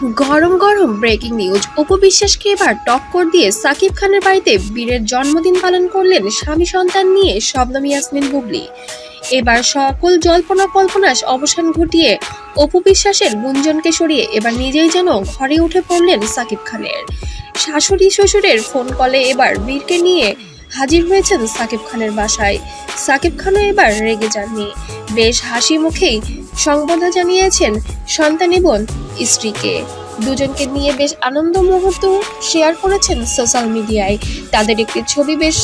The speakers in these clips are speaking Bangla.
গরম গরম ব্রেকিং নিউজ। অপু বিশ্বাসকে এবার টক্কর দিয়ে সাকিব খানের বাড়িতে বীরের জন্মদিন পালন করলেন স্বামী সন্তান নিয়ে শবনম ইয়াসমিন বুবলি। এবার সকল জল্পনা কল্পনার অবসান ঘটিয়ে অপু বিশ্বাসের গুঞ্জনকে সরিয়ে এবার নিজেই যেন ঘরে উঠে পড়লেন সাকিব খানের। শাশুড়ি শ্বশুরের ফোন কলে এবার বীরকে নিয়ে হাজির হয়েছেন সাকিব খানের বাসায়। সাকিব খানও এবার রেগে যাননি, বেশ হাসি মুখেই সংবর্ধনা জানিয়েছেন সন্তান এবং স্ত্রীকে। দুজনকে নিয়ে বেশ আনন্দ মুহূর্ত শেয়ার করেছেন সোশ্যাল মিডিয়ায়। তাদের একটি ছবি বেশ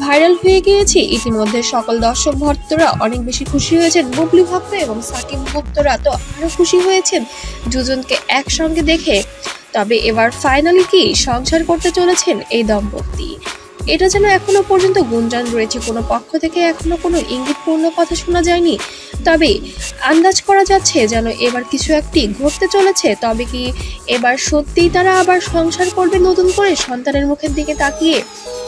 ভাইরাল হয়ে গিয়েছে ইতিমধ্যে। সকল দর্শক ভক্তরা অনেক বেশি খুশি হয়েছেন। বুবলি ভক্ত এবং সাকিব ভক্তরা তো আরো খুশি হয়েছেন দুজনকে একসঙ্গে দেখে। তবে এবার ফাইনালি কি সংসার করতে চলেছেন এই দম্পতি, এটা যেন এখনো পর্যন্ত গুঞ্জন রয়েছে। কোনো পক্ষ থেকে এখনো কোনো ইঙ্গিতপূর্ণ কথা শোনা যায়নি, তবে আন্দাজ করা যাচ্ছে যেন এবার কিছু একটি ঘটতে চলেছে। তবে কি এবার সত্যিই তারা আবার সংসার করবে নতুন করে সন্তানের মুখের দিকে তাকিয়ে?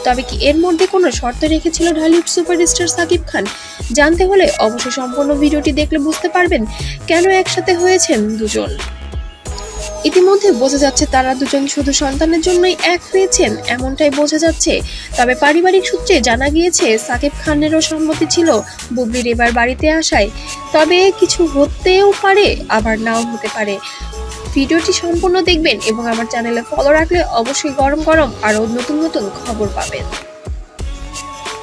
তবে কি এর মধ্যে কোনো শর্ত রেখেছিল ঢালিউড সুপারস্টার সাকিব খান? জানতে হলে অবশ্যই সম্পূর্ণ ভিডিওটি দেখলে বুঝতে পারবেন কেন একসাথে হয়েছেন দুজন। ইতিমধ্যে বোঝা যাচ্ছে তারা দুজন শুধু সন্তানের জন্যই এক হয়েছেন, এমনটাই বোঝা যাচ্ছে। তবে পারিবারিক সূত্রে জানা গিয়েছে সাকিব খানেরও সম্মতি ছিল বুবলির এবার বাড়িতে আসায়। তবে কিছু হতেও পারে, আবার নাও হতে পারে। ভিডিওটি সম্পূর্ণ দেখবেন এবং আমার চ্যানেলে ফলো রাখলে অবশ্যই গরম গরম আরও নতুন নতুন খবর পাবেন।